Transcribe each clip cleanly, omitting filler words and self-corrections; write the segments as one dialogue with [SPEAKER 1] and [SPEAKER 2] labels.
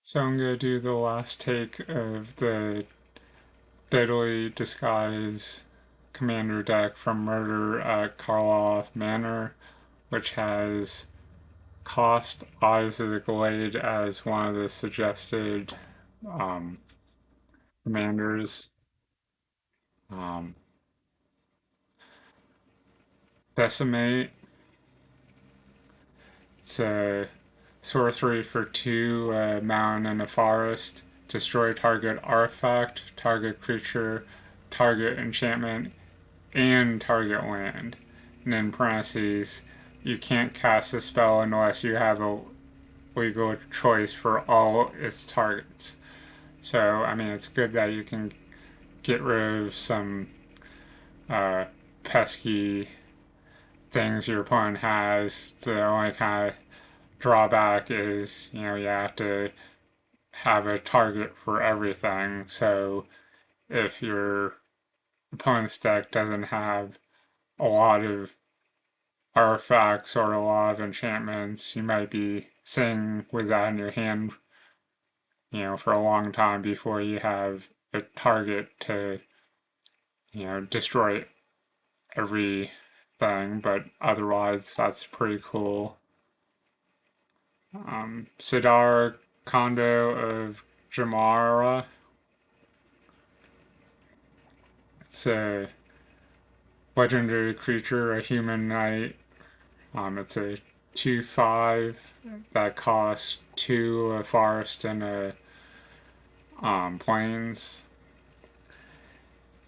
[SPEAKER 1] So I'm gonna do the last take of the Deadly Disguise Commander deck from Murder at Karlov Manor, which has cost Eyes of the Glade as one of the suggested um, commanders. Um, Decimate, it's a sorcery for 2, mountain and a forest. Destroy target artifact, target creature, target enchantment, and target land. And in parentheses, you can't cast a spell unless you have a legal choice for all its targets. So, I mean, it's good that you can get rid of some uh, pesky things your opponent has. The only kind of drawback is, you have to have a target for everything. So, if your opponent's deck doesn't have a lot of artifacts or a lot of enchantments, you might be sitting with that in your hand, for a long time before you have a target to, destroy everything. But otherwise, that's pretty cool. Sidar Kondo of Jamara. It's a legendary creature, a human knight. It's a 2/5 that costs 2, a forest and a plains.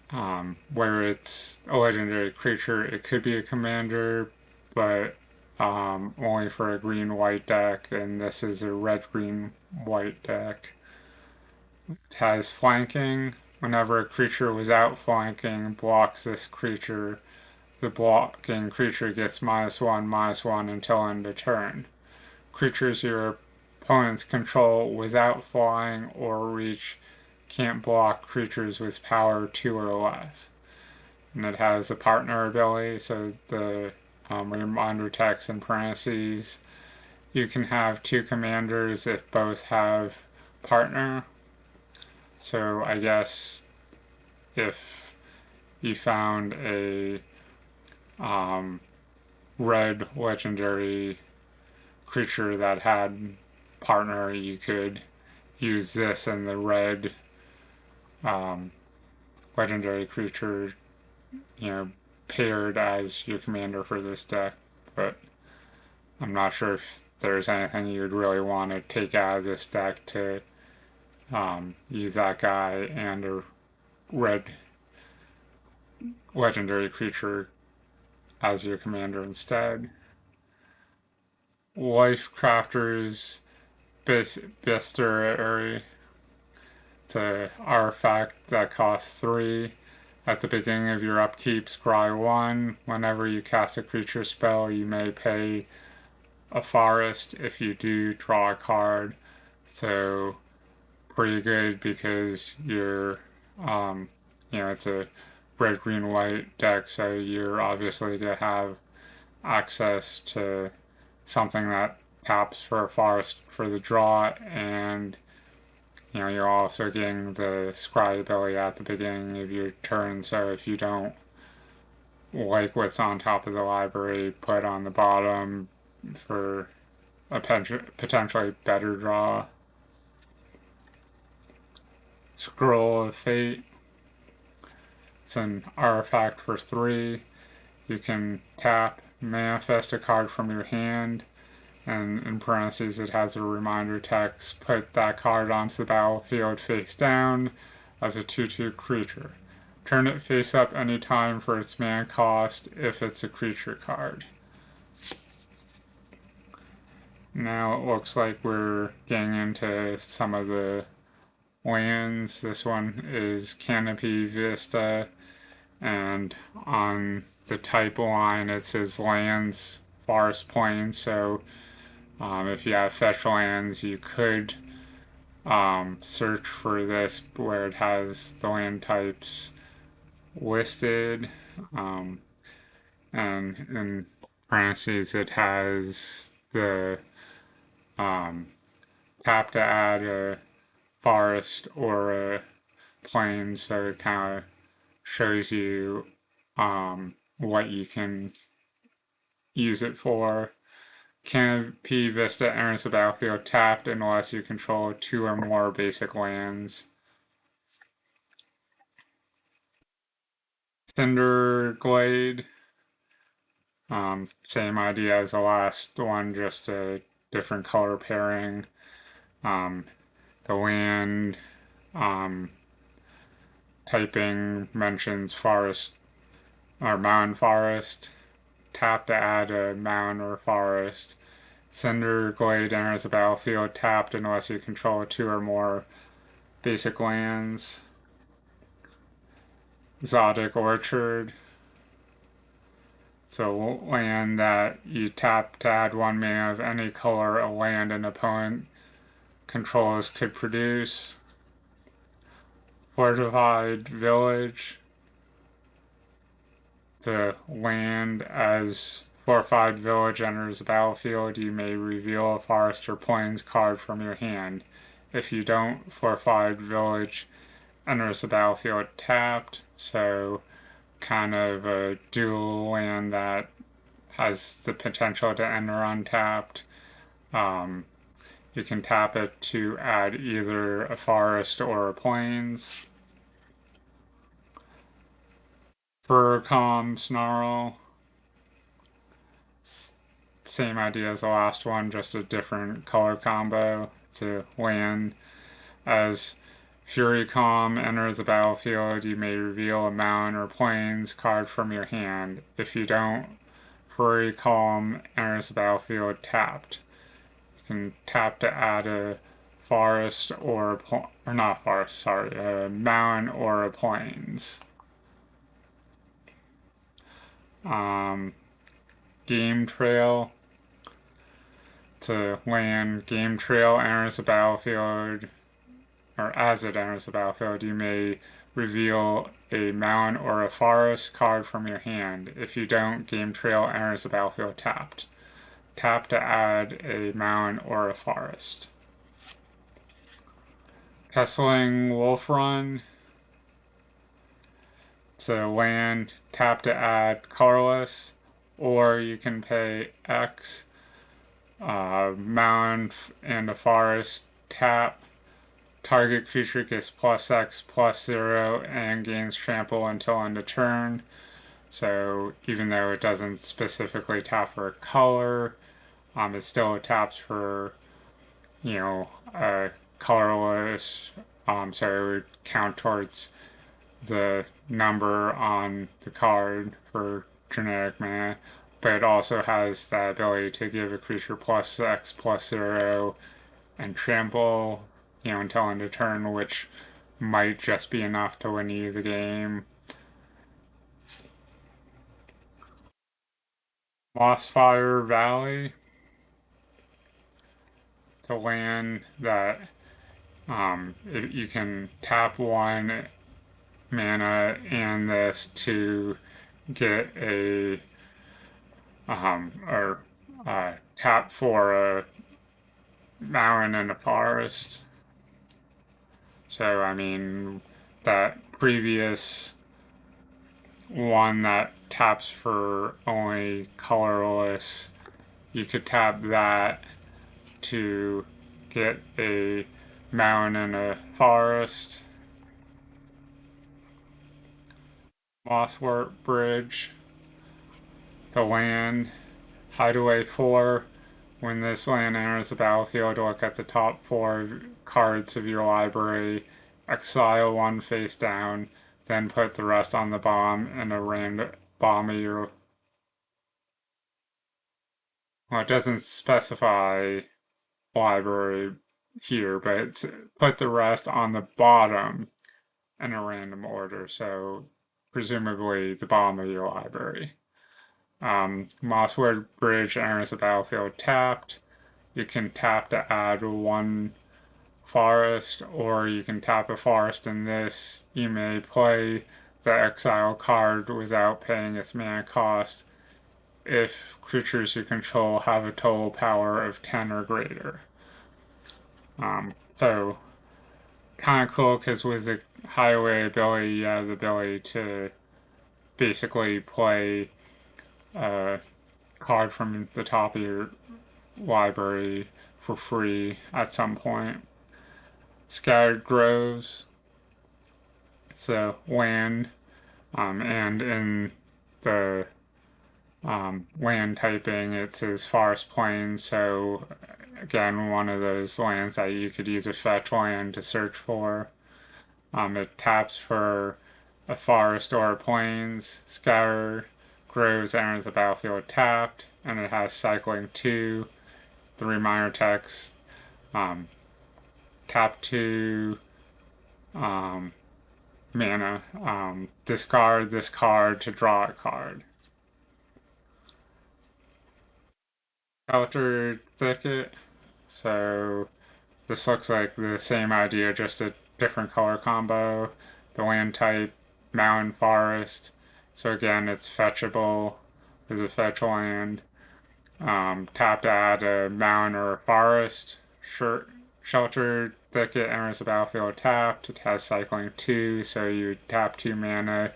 [SPEAKER 1] Where it's a legendary creature, it could be a commander, but only for a green white deck, and this is a red green white deck. It has flanking. Whenever a creature without flanking blocks this creature, the blocking creature gets -1/-1 until end of turn. Creatures your opponents control without flying or reach can't block creatures with power 2 or less. And it has a partner ability, so the reminder text in parentheses. You can have 2 commanders if both have partner. So I guess if you found a red legendary creature that had partner, you could use this and the red um, legendary creature, paired as your commander for this deck. But I'm not sure if there's anything you'd really want to take out of this deck to use that guy and a red legendary creature as your commander instead. Life Crafter's Bestiary. It's an artifact that costs 3. At the beginning of your upkeep, scry 1. Whenever you cast a creature spell, you may pay a forest. If you do, draw a card. So, pretty good because it's a red, green, white deck, so you're obviously going to have access to something that taps for a forest for the draw, and you're also getting the scry ability at the beginning of your turn, so if you don't like what's on top of the library, put on the bottom for a potentially better draw. Scroll of Fate. It's an artifact for 3. You can tap, manifest a card from your hand, and in parentheses it has a reminder text. Put that card onto the battlefield face down as a 2/2 creature. Turn it face up anytime for its mana cost if it's a creature card. Now it looks like we're getting into some of the lands. This one is Canopy Vista, and on the type line it says lands, forest plains. So if you have fetch lands, you could search for this where it has the land types listed. And in parentheses, it has the tap to add a forest or a plain, so it kind of shows you what you can use it for. Canopy Vista enters the battlefield tapped unless you control two or more basic lands. Cinder Glade, same idea as the last one, just a different color pairing. The land typing mentions forest or mountain forest. Tap to add a mountain or forest. Cinder Glade enters the battlefield tapped unless you control two or more basic lands. Exotic Orchard. So land that you tap to add one mana of any color a land an opponent controls could produce. Fortified Village. The land as Fortified Village enters the battlefield, you may reveal a forest or plains card from your hand. If you don't, Fortified Village enters the battlefield tapped, so kind of a dual land that has the potential to enter untapped. You can tap it to add either a forest or a plains. Furcom Snarl. Same idea as the last one, just a different color combo. It's a land. As Furycom enters the battlefield, you may reveal a mountain or plains card from your hand. If you don't, Furycom enters the battlefield tapped. You can tap to add a forest or not forest, sorry, a mountain or a plains. Game Trail. To land, Game Trail enters the battlefield, or as it enters the battlefield, you may reveal a mountain or a forest card from your hand. If you don't, Game Trail enters the battlefield tapped. Tap to add a mountain or a forest. Pestling Wolf Run. So land, tap to add colorless, or you can pay X, mountain and a forest, tap. Target creature gets +X/+0 and gains trample until end of turn. So even though it doesn't specifically tap for a color, it still taps for, a colorless. So it would count towards the number on the card for generic mana, but it also has the ability to give a creature +X/+0 and trample, until end of turn, which might just be enough to win you the game. Mossfire Valley. The land that you can tap one mana and this to get a tap for a mountain and a forest. So I mean that previous one that taps for only colorless, you could tap that to get a mountain and a forest. Mosswort Bridge. The land. Hideaway 4. When this land enters the battlefield, look at the top 4 cards of your library, exile 1 face down, then put the rest on the bomb and a random bomb of your... Well, it doesn't specify library here, but it's put the rest on the bottom in a random order, so presumably the bottom of your library. Mosswood Bridge enters the battlefield tapped. You can tap to add one forest, or you can tap a forest in this. You may play the exile card without paying its mana cost if creatures you control have a total power of 10 or greater. So kind of cool because with the highway ability, you have the ability to basically play a card from the top of your library for free at some point. Scattered Groves, it's a land, and in the land typing, it says Forest Plains, so again, one of those lands that you could use a fetch land to search for. It taps for a forest or a plains. Scatter Groves enters the battlefield tapped, and it has cycling 2. The reminder text, tap 2 mana. Discard this card to draw a card. Sheltered Thicket. So this looks like the same idea, just a different color combo. The land type, mountain forest. So again, it's fetchable. There's a fetch land. Tap to add a mountain or a forest. Sheltered Thicket enters the battlefield tapped. It has cycling 2, so you tap 2 mana,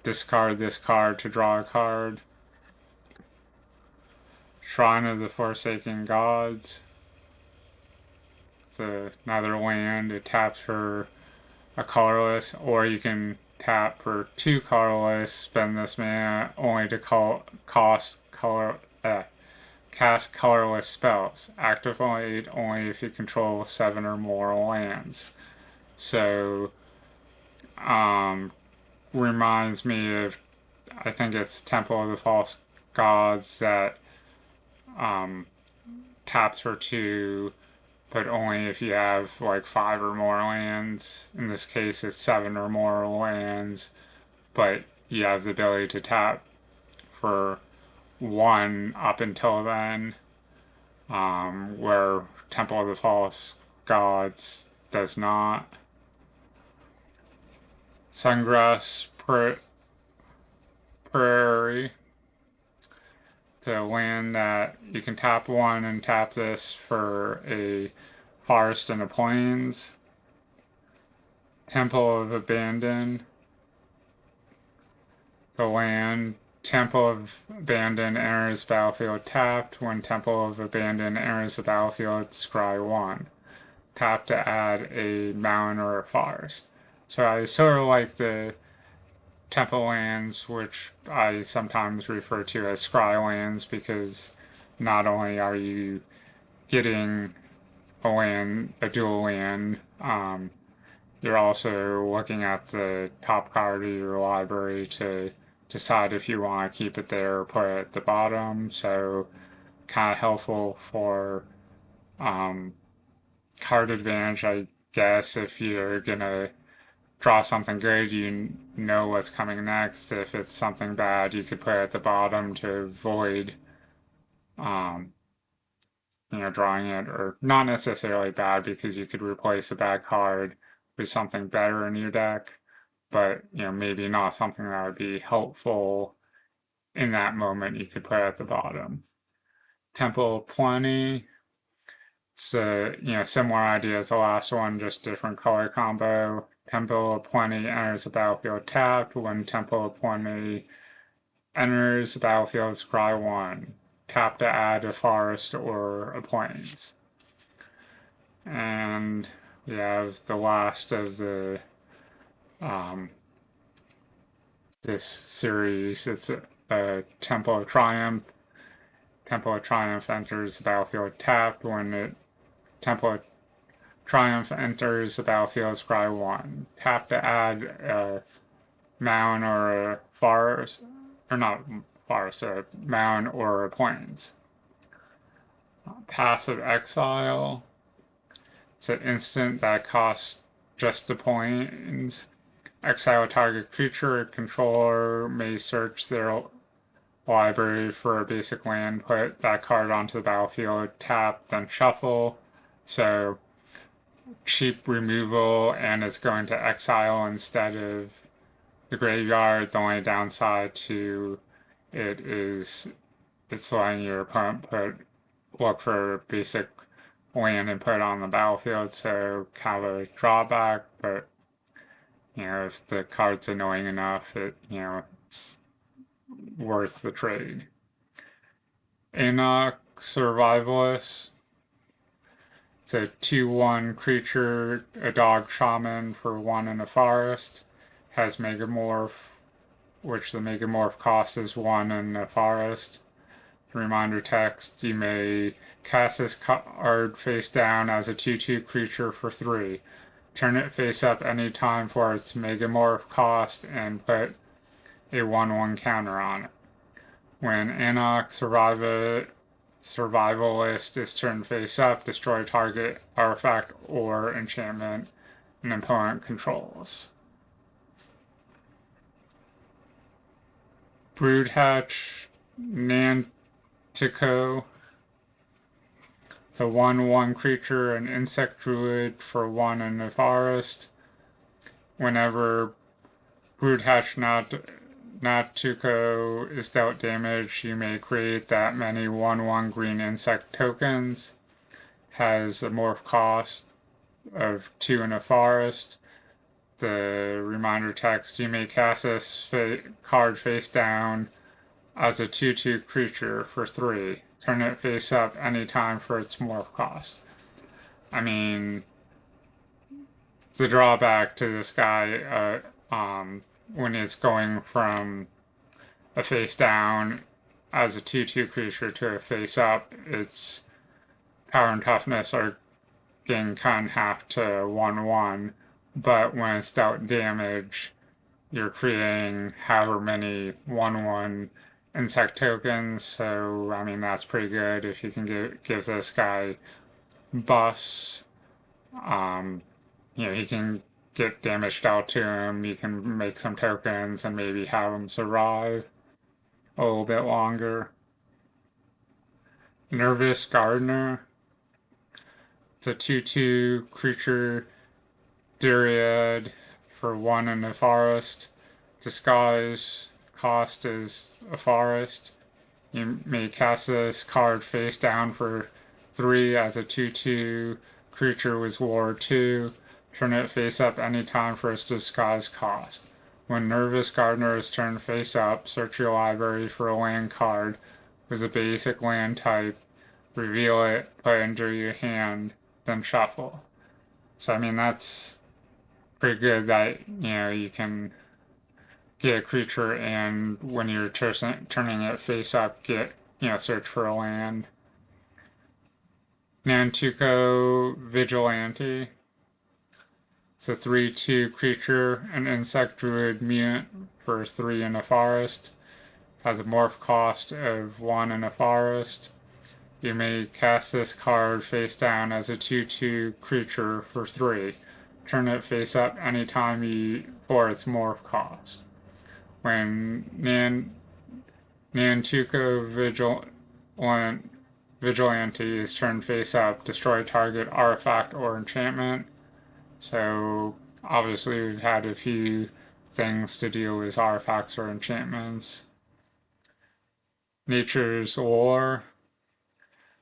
[SPEAKER 1] discard this card to draw a card. Shrine of the Forsaken Gods. It's another land. It taps for a colorless, or you can tap for 2 colorless, spend this mana only to cast colorless spells. Activate only if you control 7 or more lands. So, reminds me of, I think it's Temple of the False Gods that taps for 2, but only if you have like 5 or more lands. In this case, it's 7 or more lands, but you have the ability to tap for 1 up until then, where Temple of the False Gods does not. Sungrass Prairie. It's a land that you can tap 1 and tap this for a forest and a plains. Temple of Abandon. The land Temple of Abandon enters battlefield tapped. When Temple of Abandon enters the battlefield, scry 1. Tap to add a mountain or a forest. So I sort of like the temple lands, which I sometimes refer to as scry lands, because not only are you getting a dual land, you're also looking at the top card of your library to decide if you want to keep it there or put it at the bottom. So kind of helpful for card advantage, I guess, if you're gonna draw something good, you know what's coming next. If it's something bad, you could put it at the bottom to avoid drawing it, or not necessarily bad, because you could replace a bad card with something better in your deck, but maybe not something that would be helpful in that moment. You could put it at the bottom. Temple of Plenty. It's a similar idea as the last one, just different color combo. Temple of Plenty enters the battlefield tapped. When Temple of Plenty enters the battlefield, scry 1. Tap to add a forest or a plains. And we have the last of the this series. It's a Temple of Triumph. Temple of Triumph enters the battlefield tapped. When Temple of Triumph enters the battlefield, scry 1. Tap to add a mound or a forest, or not forest, a mound or a plains. Path of Exile. It's an instant that costs just a point. Exile target creature or controller may search their library for a basic land, put that card onto the battlefield, tap, then shuffle. So cheap removal, and it's going to exile instead of the graveyard. The only downside to it is it's letting your opponent look for basic land and put on the battlefield, so kind of a drawback, but if the card's annoying enough, it's worth the trade. Enoch Survivalist. It's a 2/1 creature, a dog shaman for 1 in the forest. Has Megamorph, which the Megamorph cost is 1 in the forest. Reminder text, you may cast this card face down as a 2/2 creature for 3. Turn it face up anytime for its Megamorph cost and put a 1/1 counter on it. When Enoch Survivalist is turned face up, destroy target artifact or enchantment an opponent controls. Broodhatch Nantico. It's a 1/1 creature, an insect druid for 1 in the forest. Whenever Broodhatch Nantico is dealt damage, you may create that many 1/1 green insect tokens. Has a morph cost of 2 in the forest. The reminder text, you may cast this card face down as a 2/2 creature for 3. Turn it face up anytime for its morph cost. I mean, the drawback to this guy, when it's going from a face down as a 2/2 creature to a face up, its power and toughness are getting cut in half to 1/1. But when it's dealt damage, you're creating however many 1/1 insect tokens, so I mean that's pretty good if you can give this guy buffs. He can get damage dealt to him, you can make some tokens and maybe have him survive a little bit longer. Nervous Gardener. It's a 2/2 creature Dryad for 1 in the forest. Disguise cost is a forest. You may cast this card face down for 3 as a 2/2 creature with War 2. Turn it face up anytime for its disguise cost. When Nervous Gardener is turned face up, search your library for a land card with a basic land type, reveal it, put it into your hand, then shuffle. So I mean that's pretty good that you can get a creature and when you're turning it face up, get search for a land. Nantuko Vigilante. It's a 3/2 creature, an insect druid mutant for 3 in a forest. Has a morph cost of 1 in a forest. You may cast this card face down as a 2/2 creature for 3. Turn it face up anytime for its morph cost. When Nantuko Vigilante is turned face up, destroy target artifact or enchantment. So obviously we've had a few things to deal with artifacts or enchantments. Nature's Lore.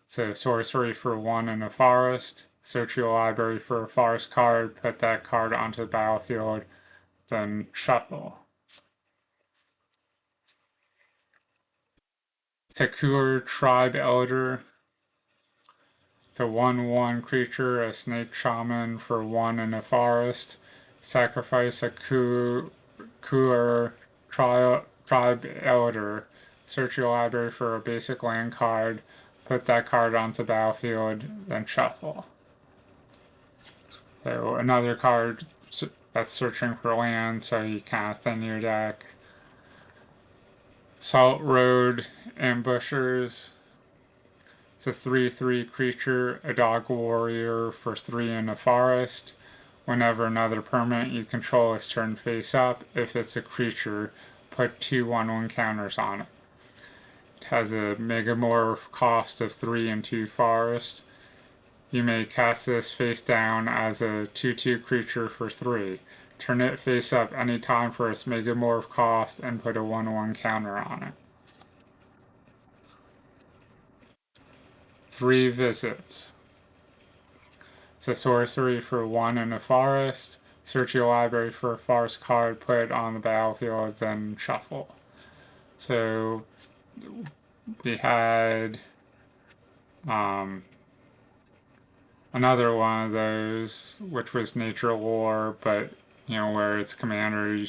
[SPEAKER 1] It's a sorcery for 1 in a forest. Search your library for a forest card, put that card onto the battlefield, then shuffle. Tekur Tribe Elder. It's a 1/1 creature, a snake shaman for 1 in a forest. Sacrifice a Kur Tribe Elder. Search your library for a basic land card, put that card onto the battlefield, then shuffle. So another card that's searching for land, so you kind of thin your deck. Salt Road Ambushers. It's a 3/3 creature, a dog warrior for 3 in a forest. Whenever another permanent you control is turned face up, if it's a creature, put 2 1/1 counters on it. It has a Megamorph cost of 3 and 2 forest. You may cast this face down as a 2/2 creature for 3. Turn it face up anytime for its Megamorph cost and put a 1/1 counter on it. 3 visits. It's a sorcery for 1 in a forest. Search your library for a forest card, put it on the battlefield, then shuffle. So we had another one of those, which was Nature Lore, but where it's commander,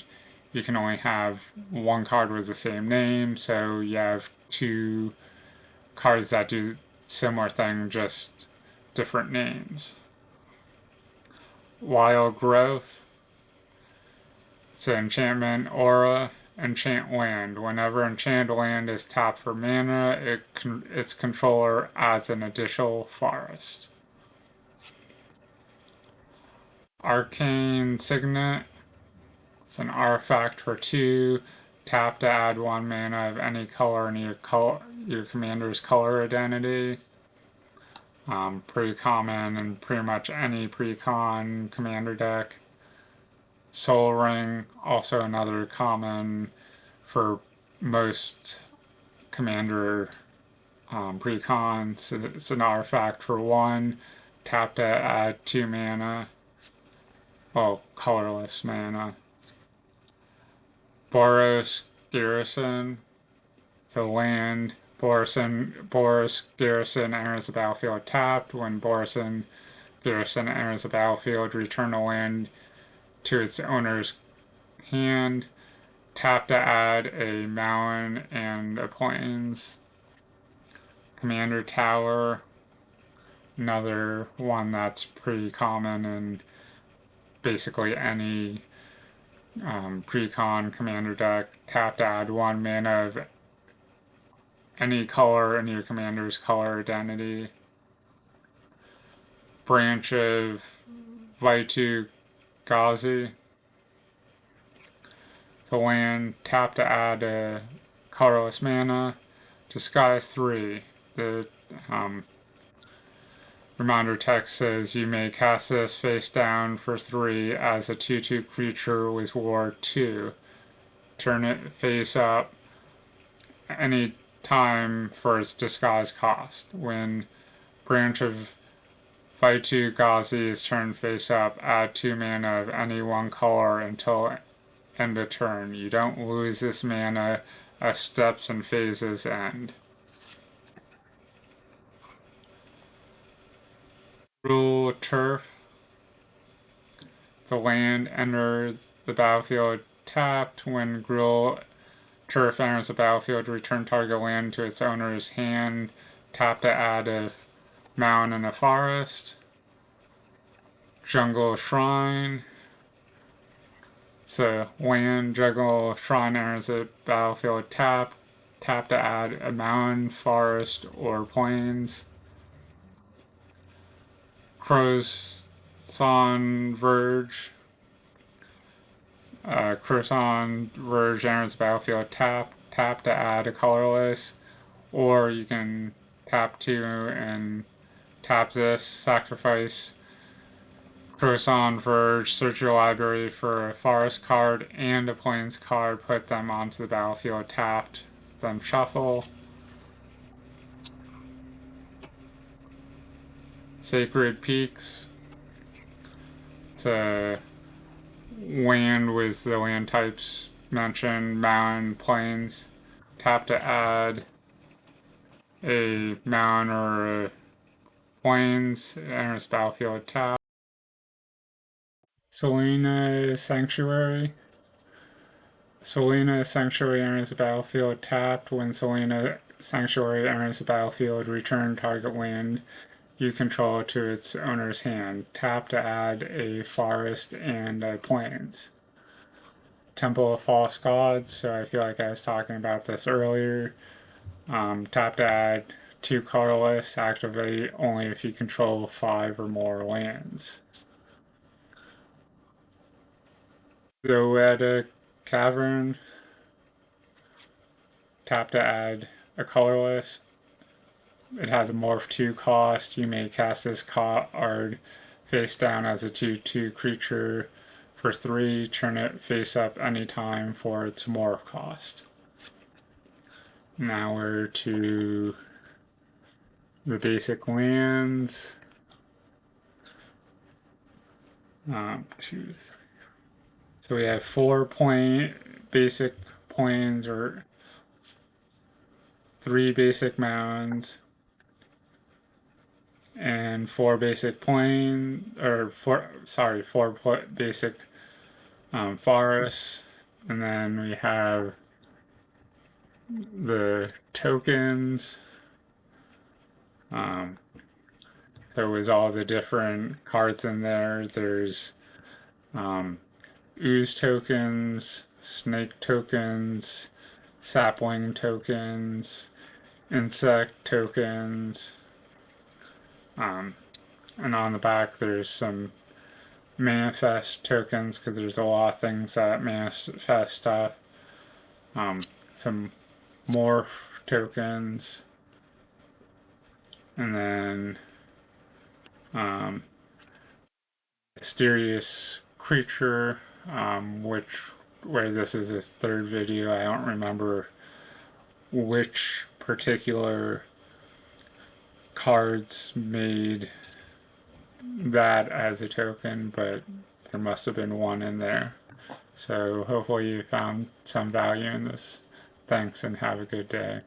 [SPEAKER 1] you can only have one card with the same name, so you have two cards that do similar thing, just different names. Wild Growth. It's an enchantment aura. Enchant land. Whenever enchanted land is tapped for mana, its controller adds an additional forest. Arcane Signet. It's an artifact for 2. Tap to add 1 mana of any color in your commander's color identity. Pretty common in pretty much any pre-con commander deck. Soul Ring, also another common for most commander pre-cons. It's an artifact for 1. Tap to add 2 mana. Oh, colorless mana. Boros Garrison. It's a land. Boros Garrison enters the battlefield tapped. When Boros Garrison enters the battlefield, return a land to its owner's hand. Tap to add a mountain and a plains. Commander Tower. Another one that's pretty common in basically any pre-con commander deck. Tap to add 1 mana of any color in your commander's color identity. Branch of Vaitu Ghazi. The land, tap to add a colorless mana. Disguise 3. The reminder text says you may cast this face down for 3 as a 2/2 creature with Ward 2. Turn it face up any time for its disguise cost. When Branch of Vaitu Ghazi is turned face up, add 2 mana of any one color until end of turn. You don't lose this mana as steps and phases end. Rule Turf. The land enters the battlefield tapped. When Gruul Turf enters the battlefield, return target land to its owner's hand. Tap to add a mountain and a forest. Jungle Shrine. It's a land. Jungle Shrine enters the battlefield tapped. Tap to add a mountain, forest, or plains. Croissant Verge. Croissant Verge enters the battlefield tap. Tap to add a colorless. Or you can tap 2 and tap this, sacrifice Croissant Verge, search your library for a forest card and a plains card, put them onto the battlefield tapped, then shuffle. Sacred Peaks. It's a land with the land types mentioned, mountain, plains. Tap to add a mountain or a plains, it enters battlefield tap. Selena Sanctuary. Selena Sanctuary enters the battlefield tapped. When Selena Sanctuary enters the battlefield, return target land you control to its owner's hand. Tap to add a forest and a plains. Temple of False Gods, so I feel like I was talking about this earlier. Tap to add 2 colorless, activate only if you control 5 or more lands. Zoetic Cavern. Tap to add a colorless. It has a morph 2 cost. You may cast this card face down as a 2/2 creature for 3. Turn it face up anytime for its morph cost. Now we're to the basic lands. Two. So we have 4 basic planes or 3 basic mounds and 4 basic or four basic forests, and then we have the tokens. Um, there was all the different cards in there. There's um, ooze tokens, snake tokens, sapling tokens, insect tokens, and on the back there's some manifest tokens because there's a lot of things that manifest stuff. Some morph tokens, and then mysterious creature, which where this is his third video. I don't remember which particular cards made that as a token, but there must have been one in there. So hopefully you found some value in this. Thanks and have a good day.